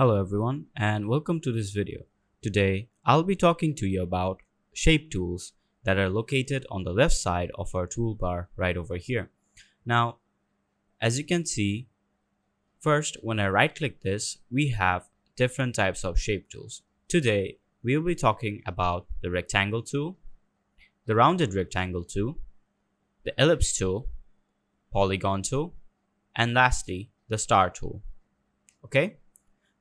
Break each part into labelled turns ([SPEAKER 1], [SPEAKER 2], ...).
[SPEAKER 1] Hello everyone and welcome to this video. Today I'll be talking to you about shape tools that are located on the left side of our toolbar right over here. Now as you can see, first when I right click this, we have different types of shape tools. Today we will be talking about the rectangle tool, the rounded rectangle tool, the ellipse tool, polygon tool, and lastly the star tool. Okay?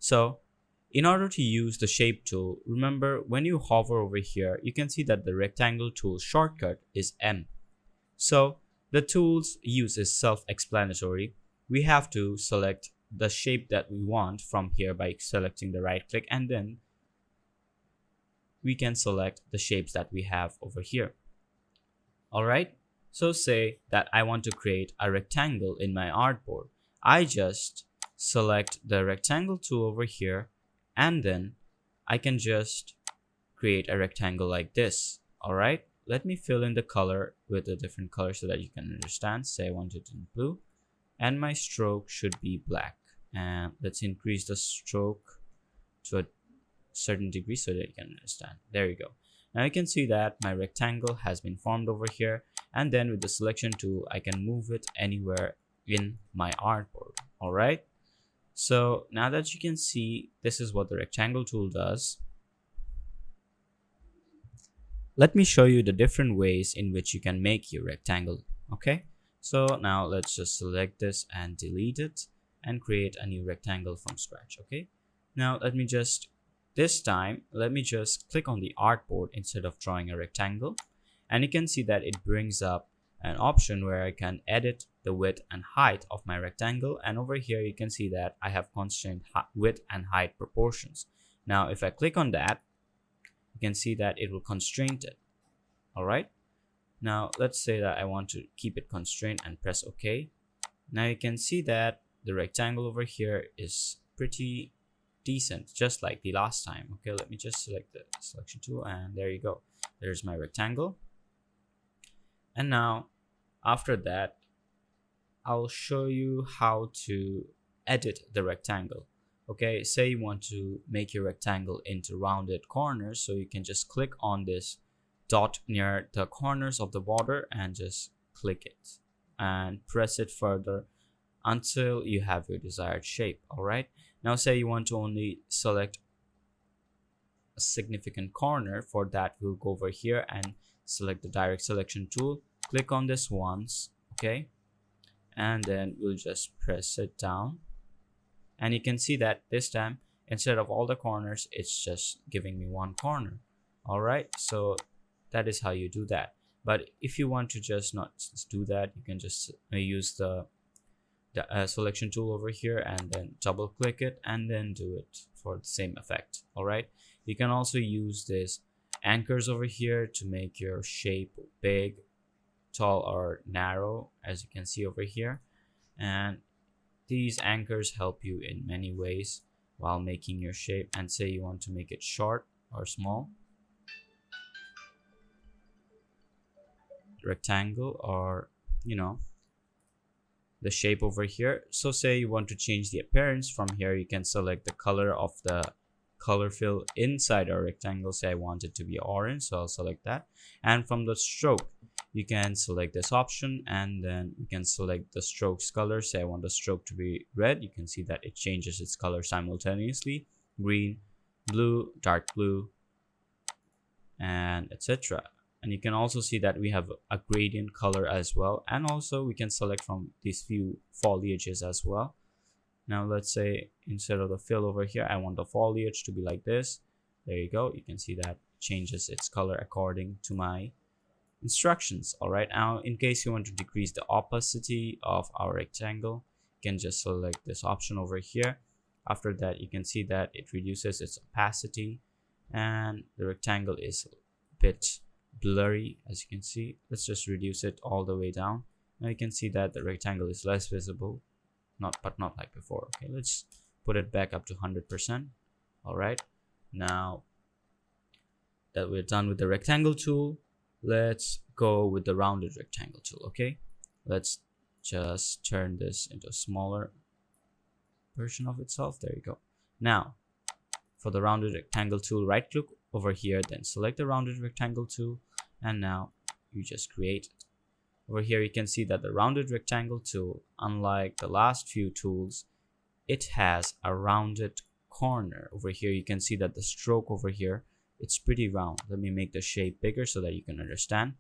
[SPEAKER 1] So in order to use the shape tool, remember when you hover over here, you can see that the rectangle tool shortcut is M. So the tool's use is self-explanatory. We have to select the shape that we want from here by selecting the right click, and then we can select the shapes that we have over here. Alright, so say that I want to create a rectangle in my artboard. I just select the rectangle tool over here, and then I can just create a rectangle like this. Alright, let me fill in the color with a different color so that you can understand. Say I want it in blue, and my stroke should be black, and let's increase the stroke to a certain degree so that you can understand. There you go. Now you can see that my rectangle has been formed over here, and then with the selection tool I can move it anywhere in my artboard. Alright, so now that you can see, this is what the rectangle tool does. Let me show you the different ways in which you can make your rectangle. Okay, so now let's just select this and delete it and create a new rectangle from scratch. Okay, now this time let me just click on the artboard instead of drawing a rectangle, and you can see that it brings up an option where I can edit the width and height of my rectangle, and over here you can see that I have constrained width and height proportions. Now if I click on that, you can see that it will constrain it. Alright, now let's say that I want to keep it constrained and press OK. Now you can see that the rectangle over here is pretty decent, just like the last time. Okay, let me just select the selection tool, and there you go, there's my rectangle. And now after that, I'll show you how to edit the rectangle. Okay, say you want to make your rectangle into rounded corners, so you can just click on this dot near the corners of the border and just click it and press it further until you have your desired shape. Alright, now say you want to only select a significant corner. For that, we'll go over here and select the direct selection tool, click on this once, okay, and then we'll just press it down, and you can see that this time instead of all the corners, it's just giving me one corner. All right, so that is how you do that. But if you want to just not do that, you can just use the selection tool over here and then double click it and then do it for the same effect. All right, you can also use this anchors over here to make your shape big, tall, or narrow, as you can see over here, and these anchors help you in many ways while making your shape. And say you want to make it short or small, rectangle, or the shape over here. So say you want to change the appearance, from here you can select the color of the color fill inside our rectangle. Say I want it to be orange, so I'll select that, and from the stroke you can select this option, and then you can select the stroke's color. Say I want the stroke to be red, you can see that it changes its color simultaneously: green, blue, dark blue, and etc. And you can also see that we have a gradient color as well, and also we can select from these few foliages as well. Now let's say instead of the fill over here, I want the foliage to be like this. There you go, you can see that changes its color according to my instructions. All right, now in case you want to decrease the opacity of our rectangle, you can just select this option over here. After that, you can see that it reduces its opacity and the rectangle is a bit blurry, as you can see. Let's just reduce it all the way down. Now you can see that the rectangle is less visible, but not like before. Okay, let's put it back up to 100%. All right, now that we're done with the rectangle tool, let's go with the rounded rectangle tool. Okay, let's just turn this into a smaller version of itself. There you go. Now for the rounded rectangle tool, right click over here, then select the rounded rectangle tool, and now you just create it. Over here you can see that the rounded rectangle tool, unlike the last few tools, it has a rounded corner. Over here you can see that the stroke over here, it's pretty round. Let me make the shape bigger so that you can understand,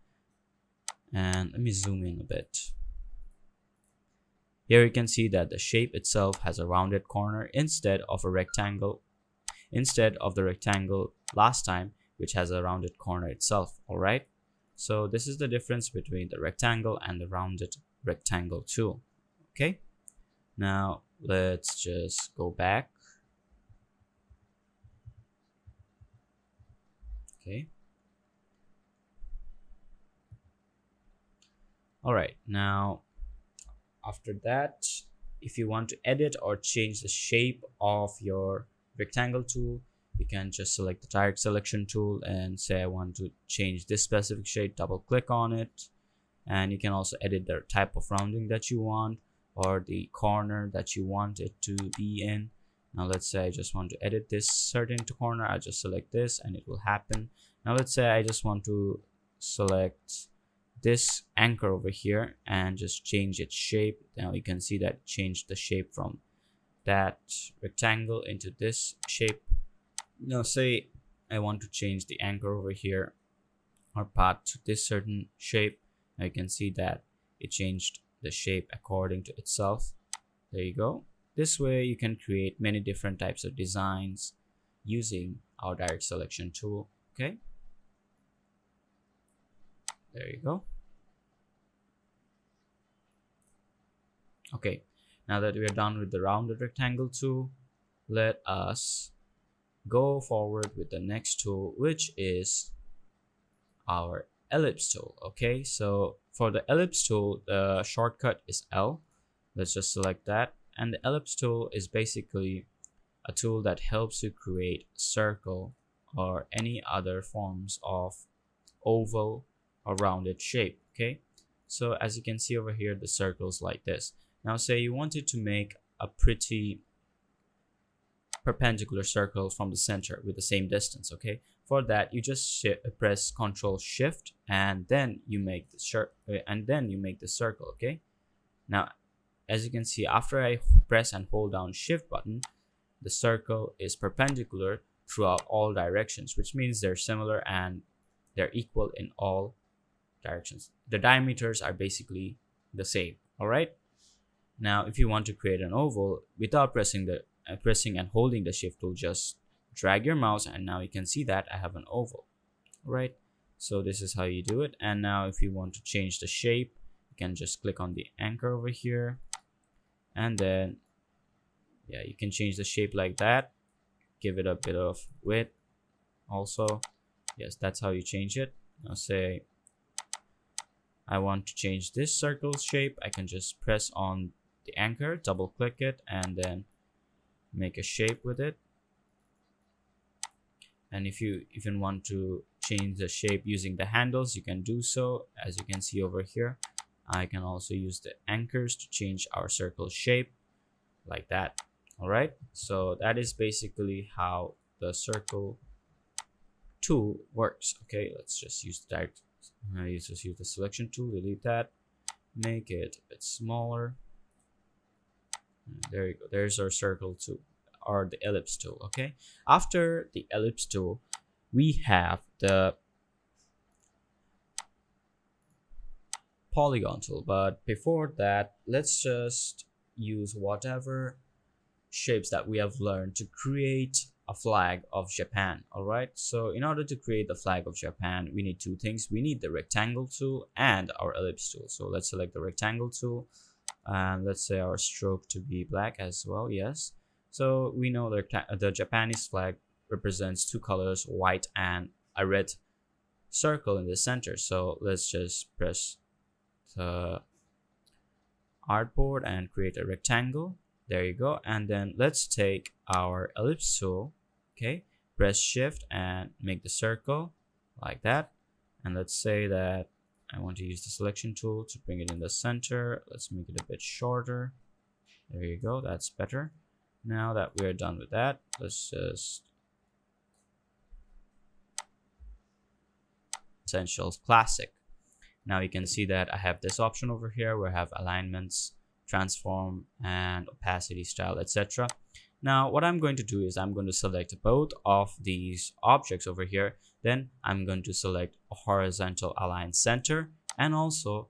[SPEAKER 1] and let me zoom in a bit. Here you can see that the shape itself has a rounded corner instead of a rectangle, instead of the rectangle last time, which has a rounded corner itself. All right, so this is the difference between the rectangle and the rounded rectangle tool. Okay, now let's just go back. Okay, all right, now after that, if you want to edit or change the shape of your rectangle tool, you can just select the direct selection tool and say I want to change this specific shape, double click on it, and you can also edit the type of rounding that you want or the corner that you want it to be in. Now let's say I just want to edit this certain corner, I just select this and it will happen. Now let's say I just want to select this anchor over here and just change its shape. Now you can see that changed the shape from that rectangle into this shape. Now say I want to change the anchor over here or path to this certain shape. Now you can see that it changed the shape according to itself. There you go. This way you can create many different types of designs using our direct selection tool. Okay, there you go. Okay, now that we are done with the rounded rectangle tool, let us go forward with the next tool, which is our ellipse tool. Okay, so for the ellipse tool, the shortcut is L. Let's just select that, and the ellipse tool is basically a tool that helps you create a circle or any other forms of oval or rounded shape. Okay, so as you can see over here, the circles like this. Now say you wanted to make a pretty perpendicular circle from the center with the same distance. Okay, for that you just press Ctrl Shift and then you make the circle. Okay, now as you can see, after I press and hold down Shift button, the circle is perpendicular throughout all directions, which means they're similar and they're equal in all directions. The diameters are basically the same. All right, now if you want to create an oval without pressing and holding the Shift tool, just drag your mouse and now you can see that I have an oval. All right, so this is how you do it. And now if you want to change the shape, you can just click on the anchor over here, and then yeah, you can change the shape like that, give it a bit of width also. Yes, that's how you change it. Now say I want to change this circle shape, I can just press on the anchor, double click it, and then make a shape with it. And if you even want to change the shape using the handles, you can do so. As you can see over here, I can also use the anchors to change our circle shape like that. All right, so that is basically how the circle tool works. Okay, let's just use the direct use the selection tool, delete that, make it a bit smaller. There you go, there's our circle tool or the ellipse tool. Okay, after the ellipse tool we have the polygon tool, but before that let's just use whatever shapes that we have learned to create a flag of Japan. All right, so in order to create the flag of Japan, we need two things. We need the rectangle tool and our ellipse tool. So let's select the rectangle tool, and let's say our stroke to be black as well. Yes, so we know the Japanese flag represents two colors, white and a red circle in the center. So let's just press the artboard and create a rectangle. There you go. And then let's take our ellipse tool. Okay, press Shift and make the circle like that. And let's say that I want to use the selection tool to bring it in the center. Let's make it a bit shorter. There you go, that's better. Now that we're done with that, let's just Essentials Classic. Now you can see that I have this option over here where I have alignments, transform, and opacity, style, etc. Now what I'm going to do is I'm going to select both of these objects over here. Then I'm going to select a horizontal align center and also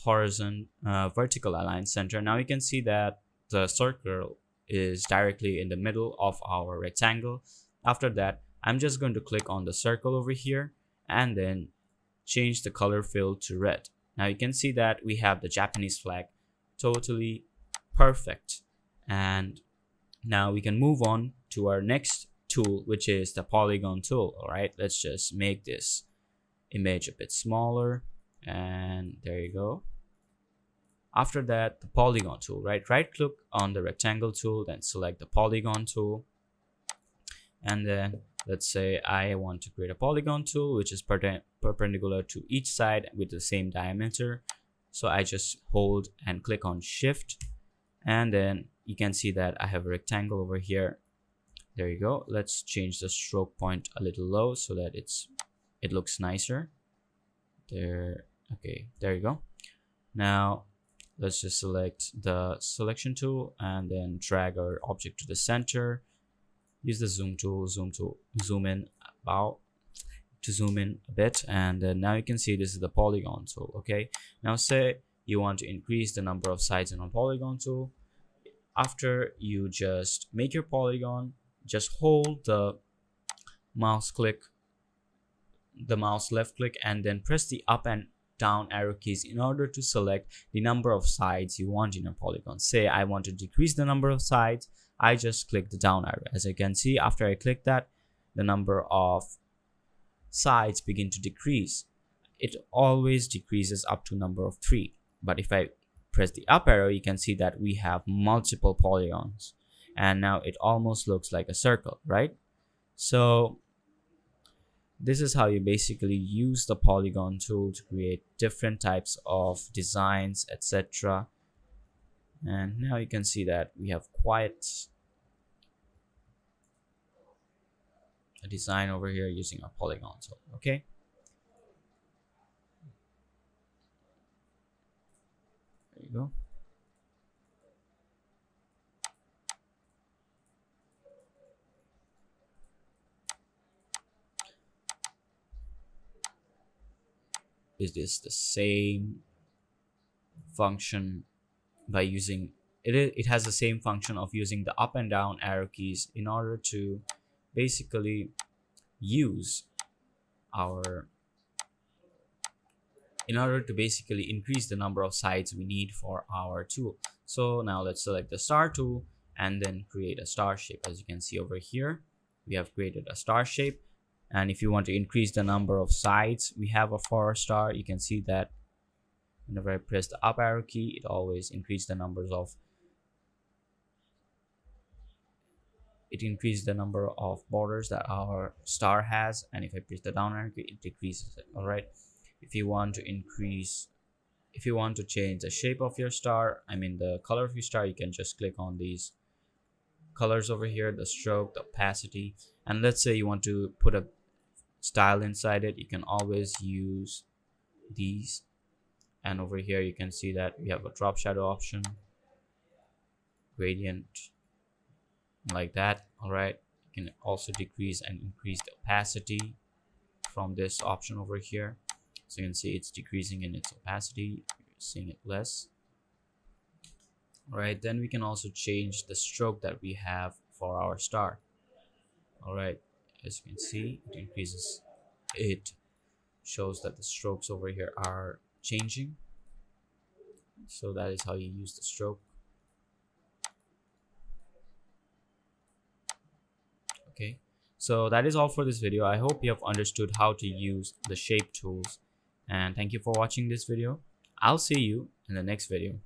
[SPEAKER 1] vertical align center. Now you can see that the circle is directly in the middle of our rectangle. After that, I'm just going to click on the circle over here and then change the color fill to red. Now you can see that we have the Japanese flag totally perfect. And now we can move on to our next tool, which is the polygon tool. All right, let's just make this image a bit smaller, and there you go. After that, the polygon tool, right click on the rectangle tool, then select the polygon tool, and then let's say I want to create a polygon tool which is perpendicular to each side with the same diameter. So I just hold and click on shift, and then you can see that I have a rectangle over here. There you go. Let's change the stroke point a little low so that it looks nicer there. Okay, there you go. Now let's just select the selection tool and then drag our object to the center. Use the zoom tool, zoom in a bit, and then now you can see this is the polygon tool. Okay, now say you want to increase the number of sides in a polygon tool. After you just make your polygon, just hold the mouse left click and then press the up and down arrow keys in order to select the number of sides you want in a polygon. Say I want to decrease the number of sides, I just click the down arrow. As you can see, after I click that, the number of sides begin to decrease. It always decreases up to number of 3. But if I press the up arrow, you can see that we have multiple polygons, and now it almost looks like a circle, right? So this is how you basically use the polygon tool to create different types of designs, etc. And now you can see that we have quite a design over here using our polygon tool. Okay, there you go. Is this the same function by using it? It has the same function of using the up and down arrow keys in order to basically increase the number of sides we need for our tool. So now let's select the star tool and then create a star shape. As you can see over here, we have created a star shape. And if you want to increase the number of sides we have for a star, you can see that whenever I press the up arrow key, it always increases the number of borders that our star has, and if I press the down arrow key, it decreases it. All right, if you want to change the shape of your star, I mean the color of your star, you can just click on these colors over here, the stroke, the opacity, and let's say you want to put a style inside it, you can always use these. And over here you can see that we have a drop shadow option, gradient, like that. All right, you can also decrease and increase the opacity from this option over here. So you can see it's decreasing in its opacity, you're seeing it less. All right, then we can also change the stroke that we have for our star. All right, as you can see, it increases, it shows that the strokes over here are changing. So that is how you use the stroke. Okay, so that is all for this video. I hope you have understood how to use the shape tools, and thank you for watching this video. I'll see you in the next video.